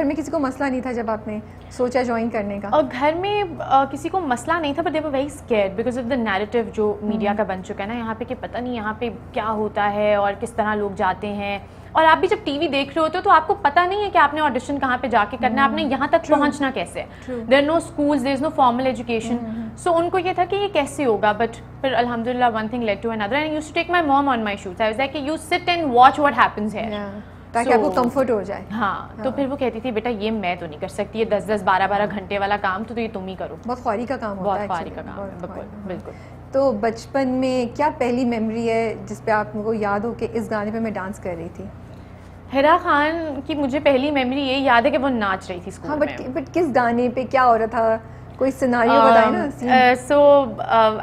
में किसी को मसला नहीं था जब आपने सोचा ज्वाइन करने का? और घर में किसी को मसला नहीं था, but they were very scared because of the narrative जो मीडिया का बन चुका है ना यहाँ पे, कि पता नहीं यहाँ पे क्या होता है और किस तरह लोग जाते हैं। और आप भी जब टीवी देख रहे होते हो तो आपको पता नहीं है कि आपने ऑडिशन कहाँ पे जाके करना है, आपने यहाँ तक पहुँचना कैसे है। There no schools, there is no formal education. So उनको ये था कि ये कैसे होगा, बट फिर अल्हम्दुलिल्लाह one thing led to another and I used to take my mom on my shoots. I was like you sit and watch what happens here, ताकि आपको कंफर्ट हो जाए। हाँ, तो फिर वो कहती थी बेटा ये मैं तो नहीं कर सकती, ये 10-10 12-12 घंटे वाला काम तो ये तुम ही करो। बहुत ख्वारी का काम होता है, बहुत ख्वारी का काम है, बिल्कुल बिल्कुल। तो बचपन में क्या पहली मेमोरी है जिस पे आपको याद हो कि इस गाने पे मैं डांस कर रही थी? हिरा खान की मुझे पहली मेमोरी ये याद है कि वो नाच रही थी स्कूल में। बट किस गाने पे क्या हो रहा था, कोई सिनेरियो बताए ना। So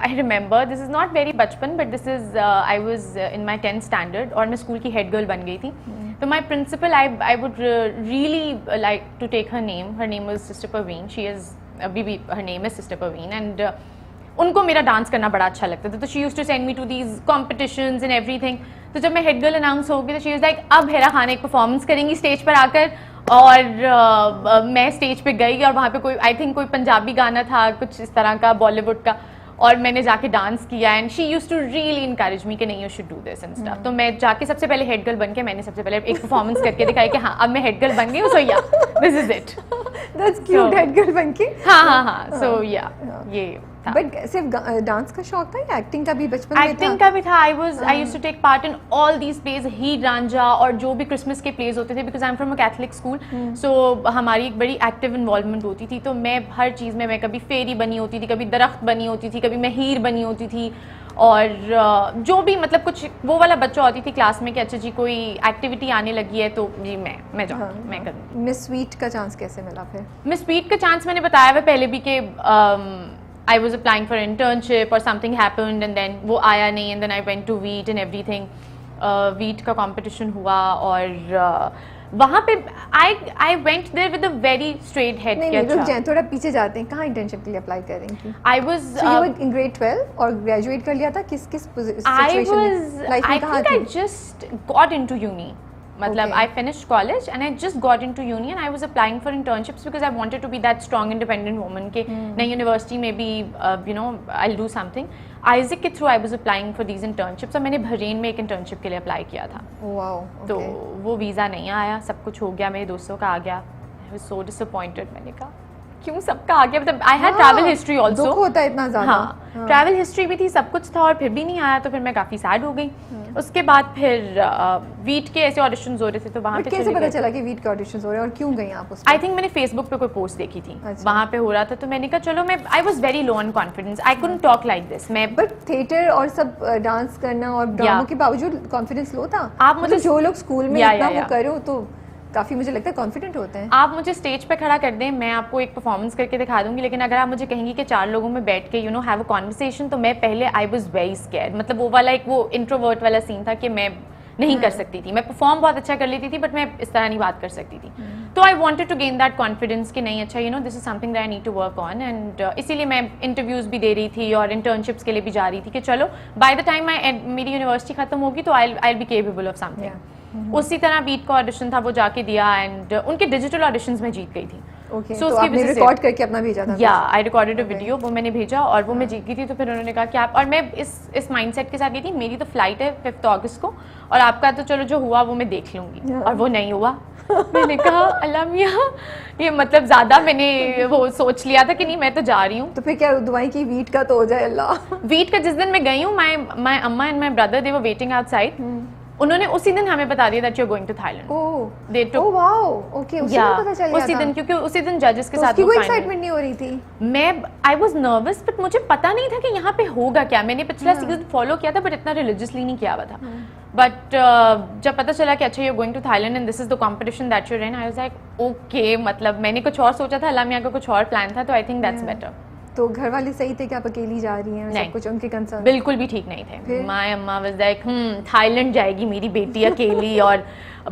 I remember this is not very बचपन, but this is I was in my 10th standard और मैं स्कूल की हेड गर्ल बन गई थी। तो my principal I would really like to take her name. Her name was Sister Parveen. She is अभी भी her name is Sister Parveen and उनको मेरा डांस करना बड़ा अच्छा लगता था। तो she used to send me to these competitions and everything. तो जब मैं हेड गर्ल अनाउंस हो गई तो शी वाज लाइक अब हिरा खान एक परफॉर्मेंस करेंगी स्टेज पर आकर। और मैं स्टेज पे गई और वहाँ पे कोई आई थिंक कोई पंजाबी गाना था कुछ इस तरह का बॉलीवुड का, और मैंने जाके डांस किया and she used to really encourage me कि नहीं you should do this and stuff. तो मैं जाके सबसे पहले हेड गर्ल बन के मैंने सबसे पहले एक परफॉर्मेंस करके दिखाई कि हाँ अब मैं हेड गर्ल बन गई हूँ, सो या this is it. That's cute, head girl बन के। हाँ, सो या ये। बट सिर्फ डांस का शौक था या एक्टिंग का भी बचपन में था? एक्टिंग का भी था। I used to take part in all these plays, Heer Ranjha और जो भी क्रिसमस के प्लेज होते थे, because I am from a Catholic school. So हमारी एक बड़ी एक्टिव इन्वॉल्वमेंट होती थी। तो मैं हर चीज़ में, मैं कभी फेरी बनी होती थी, कभी दरख्त बनी होती थी, कभी मैं हीर बनी होती थी। और जो भी मतलब कुछ वो वाला बच्चा होती थी क्लास में कि अच्छा जी कोई एक्टिविटी आने लगी है तो जी मैं जाऊँगी, मैं करूँगी। मिस स्वीट का चांस कैसे मिला फिर? मिस स्वीट का चांस मैंने बताया हुआ पहले भी कि I was applying for internship or something happened and then वो आया नहीं and then I went to WEET and everything. WEET का competition हुआ और वहाँ पे I went there with a very straight head। नहीं रुक जाएं, थोड़ा पीछे जाते हैं। कहाँ इंटर्नशिप के लिए अप्लाई कर रही थी? I was so you were in grade 12 और ग्रेजुएट कर लिया था? किस सिचुएशन में लाइफ में कहाँ थी? I just got into uni। मतलब I finished college and I just got into uni and I was applying for internships because I wanted to be that strong independent woman के नई university में भी you know I'll do something। आइज़िक के through I was applying for these internships और मैंने Bahrain में एक internship के लिए अप्लाई किया था। wow, तो वो वीज़ा नहीं आया, सब कुछ हो गया, मेरे दोस्तों का आ गया। I was so disappointed। मैंने कहा क्यों सबका आ गया, मतलब I had travel history also. दुख होता है इतना ज़्यादा। हाँ, ट्रैवल हिस्ट्री भी थी, सब कुछ था और फिर भी नहीं आया, तो फिर मैं काफ़ी सैड हो गई। उसके बाद फिर वीट के ऐसे ऑडिशंस हो रहे थे तो वहाँ पे कैसे पता चला कि वीट के ऑडिशंस हो रहे हैं और क्यों गई आप उस पे? आई थिंक मैंने फेसबुक पे कोई पोस्ट देखी थी, वहाँ पे हो रहा था तो मैंने कहा चलो मैं I was very low on confidence, I couldn't talk like this. मैं बट थिएटर और सब डांस करना और ड्रामों के बावजूद कॉन्फिडेंस लो था? आप मुझे जो लोग स्कूल में इतना वो करो तो काफ़ी मुझे लगता है कॉन्फिडेंट होते हैं। आप मुझे स्टेज पे खड़ा कर दें, मैं आपको एक परफॉर्मेंस करके दिखा दूंगी, लेकिन अगर आप मुझे कहेंगी कि 4 लोगों में बैठ के you know have a conversation, तो मैं पहले आई वाज वेरी स्कैर्ड। मतलब वो वाला एक वो इंट्रोवर्ट वाला सीन था कि मैं नहीं कर सकती थी। मैं परफॉर्म बहुत अच्छा कर लेती थी बट मैं इस तरह नहीं बात कर सकती थी। तो I wanted to gain that confidence कि नहीं अच्छा you know this is something that I need to work on. And इसीलिए मैं इंटरव्यूज़ भी दे रही थी और इंटर्नशिप्स के लिए भी जा रही थी कि चलो बाय द टाइम मेरी यूनिवर्सिटी खत्म होगी तो आई बी केपेबल ऑफ समथिंग। उसी तरह बीट का ऑडिशन था, वो जाके दिया एंड उनके डिजिटल ऑडिशंस में जीत गई थी। Okay, so आपने रिकॉर्ड करके अपना भेजा था? या आई रिकॉर्डेड अ वीडियो, वो मैंने भेजा और वो मैं जीत गई थी। तो फिर उन्होंने कहा कि आप, और मैं इस माइंडसेट के साथ गई थी मेरी तो फ्लाइट है 5 अगस्त को और आपका तो चलो जो हुआ वो मैं देख लूँगी, और वो नहीं हुआ। मैंने कहा अल्लाह मियाँ, ये मतलब ज़्यादा मैंने वो सोच लिया था कि नहीं मैं तो जा रही हूँ। तो फिर क्या दुआएं की वीट का तो हो जाए अल्लाह। वीट का जिस दिन मैं गई हूँ, माय अम्मा and my brother they were waiting outside. उन्होंने उसी दिन हमें बता दिया that you are going to Thailand. They took wow, okay, उसी दिन पता चल गया उसी दिन, क्योंकि उसी दिन जजेस के साथ कोई एक्साइटमेंट नहीं हो रही थी। मैं आई वाज नर्वस बट मुझे पता नहीं था कि यहाँ पे होगा क्या। मैंने पिछला सीजन फॉलो किया था बट इतना रिलीजियसली नहीं किया हुआ था। बट जब पता चला कि अच्छा you are going to Thailand and this is the competition that you are in, I was like okay, मतलब मैंने कुछ और सोचा था, अल्लाह मियां का कुछ और प्लान था, तो आई थिंक दैट्स बेटर। तो घर वाले सही थे कि आप अकेली जा रही हैं? सब कुछ उनके कंसर्न बिल्कुल भी ठीक नहीं थे। माय अम्मा वाज लाइक थाईलैंड जाएगी मेरी बेटी अकेली और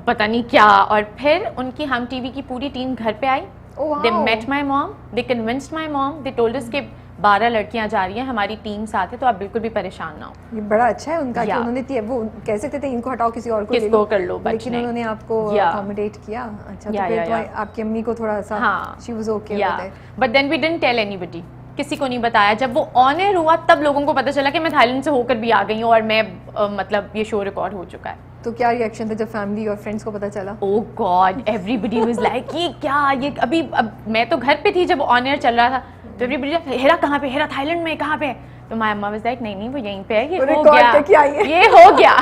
पता नहीं क्या। और फिर उनकी हम टीवी की पूरी टीम घर पे आई। They met my mom, they convinced my mom, they told us कि 12 लड़कियां जा रही हैं, हमारी टीम साथ है, तो आप बिल्कुल भी परेशान ना हो। ये बड़ा अच्छा है उनका कि Yeah. उन्होंने वो कह सकते थे इनको हटाओ किसी और को ले किसको लो, कर लो, बट लेकिन नहीं। उन्होंने आपको Yeah. अकोमोडेट किया। अच्छा, तो Yeah, फिर yeah, तो yeah. आपकी अम्मी को थोड़ा सा हाँ, she was okay with yeah it. But then we didn't tell anybody, किसी को नहीं बताया। जब वो ऑन एयर हुआ तब लोगों को पता चला कि मैं थाईलैंड से होकर भी आ गई हूँ और मैं मतलब ये शो रिकॉर्ड हो चुका है। तो क्या रिएक्शन था जब फैमिली और फ्रेंड्स को पता चला? ओह गॉड, एवरीबडी वाज लाइक ये क्या, ये अभी अब मैं तो घर पे थी जब ऑन एयर चल रहा था, तो एवरीबडी हेरा कहाँ पे, हेरा थाईलैंड में कहाँ पे है? तो माय अम्मा वाज लाइक नहीं वो यहीं पे है, ये हो गया, ये हो गया।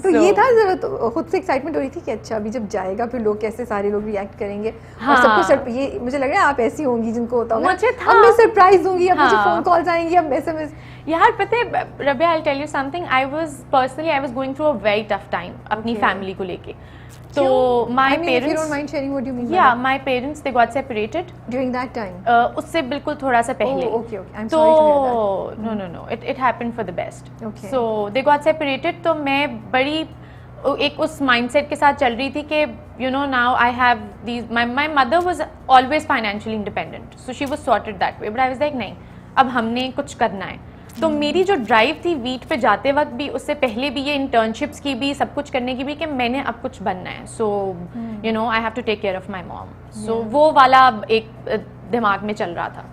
तो ये था जरा तो खुद से एक्साइटमेंट हो रही थी कि अच्छा अभी जब जाएगा फिर लोग कैसे सारे लोग रिएक्ट करेंगे। हाँ। और सब कुछ ये मुझे लग रहा है आप ऐसी होंगी जिनको होता होगा मुझे था। अब मैं सरप्राइज दूंगी, अब मुझे हाँ। फोन कॉल्स आएंगी, अब एसएमएस। यार पता है Rabia, I tell you something, I was going through a very tough time अपनी फैमिली को लेके। तो my parents, mind sharing what you mean? Yeah my parents they got separated during that time. उससे बिल्कुल थोड़ा सा पहले। Okay okay, I am too sorry to hear that. No it happened for the best. Okay. So they got separated, तो मैं बड़ी एक उस माइंडसेट के साथ चल रही थी कि you know now I have these, my mother was always financially independent, so she was sorted that way, but I was like नहीं, अब हमने कुछ करना है। तो मेरी जो ड्राइव थी वीट पे जाते वक्त भी, उससे पहले भी, ये इंटर्नशिप्स की भी, सब कुछ करने की भी, कि मैंने अब कुछ बनना है। So you know I have to take care of my mom. So वो वाला एक दिमाग में चल रहा था।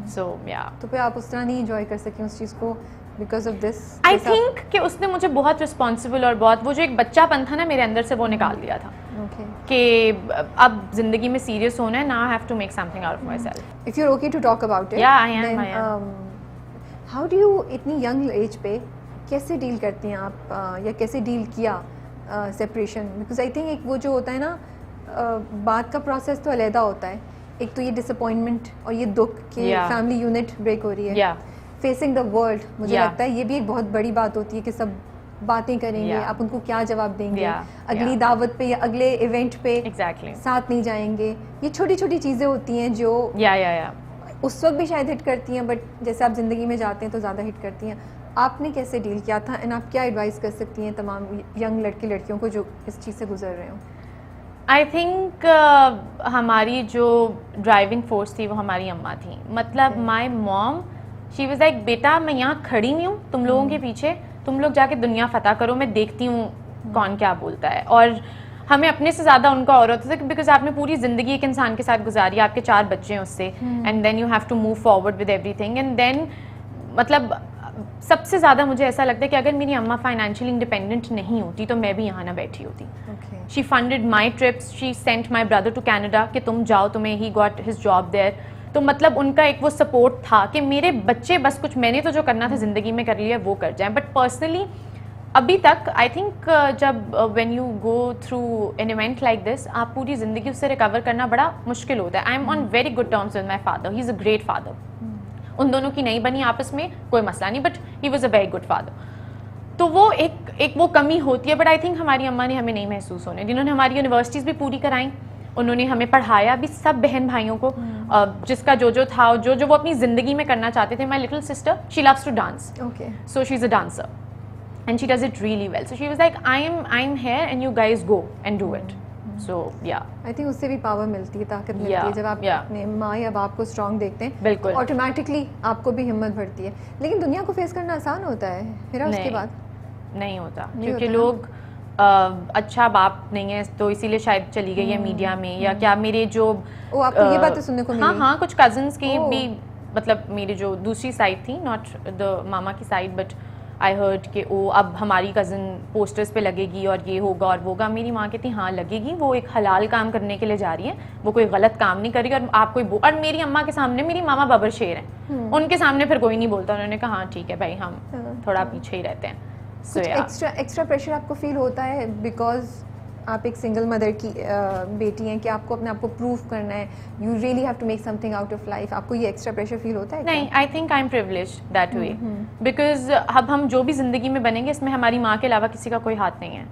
सो या तो फिर आप उस तरह नहीं एंजॉय कर सके उस चीज़ को because of this? I think कि उसने मुझे बहुत रिस्पॉन्सिबल और बहुत, वो जो एक बच्चापन था ना मेरे अंदर से, वो निकाल दिया था ओके कि अब जिंदगी में सीरियस होना है, now I have to make something out of myself. If you are okay to talk about it. Yeah, I am. How do you इतनी यंग एज पे कैसे डील करती हैं आप या कैसे डील किया सेपरेशन? बिकॉज आई थिंक एक वो जो होता है ना बात का प्रोसेस तो अलहदा होता है, एक तो ये डिसअपॉइंटमेंट और ये दुख कि Yeah. फैमिली यूनिट ब्रेक हो रही है। या फेसिंग द वर्ल्ड, मुझे Yeah. लगता है ये भी एक बहुत बड़ी बात होती है कि सब बातें करेंगे, Yeah. आप उनको क्या जवाब देंगे? Yeah. अगली Yeah. दावत पे या अगले इवेंट पे एग्जैक्टली, साथ नहीं जाएंगे। ये छोटी छोटी चीज़ें होती हैं जो या उस वक्त भी शायद हिट करती हैं, बट जैसे आप ज़िंदगी में जाते हैं तो ज़्यादा हिट करती हैं। आपने कैसे डील किया था एंड आप क्या एडवाइस कर सकती हैं तमाम यंग लड़के लड़कियों को जो इस चीज़ से गुजर रहे हो? आई थिंक हमारी जो ड्राइविंग फोर्स थी वो हमारी अम्मा थी। मतलब my mom, she was like बेटा मैं यहाँ खड़ी हुई हूँ तुम लोगों के पीछे, तुम लोग जाके दुनिया फतह करो, मैं देखती हूँ कौन क्या बोलता है। और हमें अपने से ज़्यादा उनका और होता था, बिकॉज आपने पूरी ज़िंदगी एक इंसान के साथ गुजारी, आपके 4 बच्चे हैं उससे, and then you have to move forward with everything. And then मतलब सबसे ज़्यादा मुझे ऐसा लगता है कि अगर मेरी अम्मा फाइनेंशियली इंडिपेंडेंट नहीं होती तो मैं भी यहाँ ना बैठी होती। Okay she funded my trips, she sent my brother to Canada कि तुम जाओ, तुम्हें he got his job there. तो मतलब उनका एक वो सपोर्ट था कि मेरे बच्चे बस कुछ, मैंने तो जो करना था ज़िंदगी में कर लिया वो कर जाएं। बट पर्सनली अभी तक आई थिंक जब when you go through an event like this, आप पूरी ज़िंदगी उससे रिकवर करना बड़ा मुश्किल होता है। I am on very good terms with my father, he is a great father. उन दोनों की नहीं बनी आपस में कोई मसला नहीं, but he was a very good father. तो वो एक वो कमी होती है, बट आई थिंक हमारी अम्मा ने हमें नहीं महसूस होने, जिन्होंने हमारी यूनिवर्सिटीज़ भी पूरी कराई, उन्होंने हमें पढ़ाया भी, सब बहन भाइयों को, जिसका जो था, जो वो अपनी ज़िंदगी में करना चाहते थे। My little sister, she loves to dance, okay so she's a dancer and she does it really well, so she was like I'm here and you guys go and do it. So yeah, I think उससे भी power मिलती है, ताकत मिलती Yeah, है जब आप yeah. अपने माँ या बाप को स्ट्रांग देखते हैं, बिल्कुल। ऑटोमेटिकली आपको भी हिम्मत बढ़ती है। लेकिन दुनिया को फेस करना आसान होता है फिर उसके नहीं, बाद? नहीं होता, नहीं क्योंकि होता ना? लोग अच्छा बाप नहीं है तो इसीलिए शायद चली गई है मीडिया में, या क्या मेरे जो ओ आपको ये बातें सुनने को मिली? हाँ कुछ कजन्स की ओह। भी, मतलब मेरी जो दूसरी साइड थी, नॉट द मामा की साइड, बट आई हर्ड कि ओ अब हमारी कज़न पोस्टर्स पे लगेगी और ये होगा और वो होगा। मेरी माँ कहती हाँ लगेगी, वो एक हलाल काम करने के लिए जा रही है, वो कोई गलत काम नहीं कर रही। और आप कोई और मेरी अम्मा के सामने, मेरी मामा बबर शेर हैं, उनके सामने फिर कोई नहीं बोलता। उन्होंने कहा हाँ ठीक है भाई, हम थोड़ा पीछे ही रहते हैं। सो कुछ एक्स्ट्रा प्रेशर आपको फील होता है बिकॉज आप एक सिंगल मदर की बेटी हैं कि आपको अपने आप को प्रूव करना है, you really have to make something out of life, आपको ये एक्स्ट्रा प्रेशर फील होता है? नहीं, I think I am privileged that way, because अब हम जो भी जिंदगी में बनेंगे इसमें हमारी माँ के अलावा किसी का कोई हाथ नहीं है।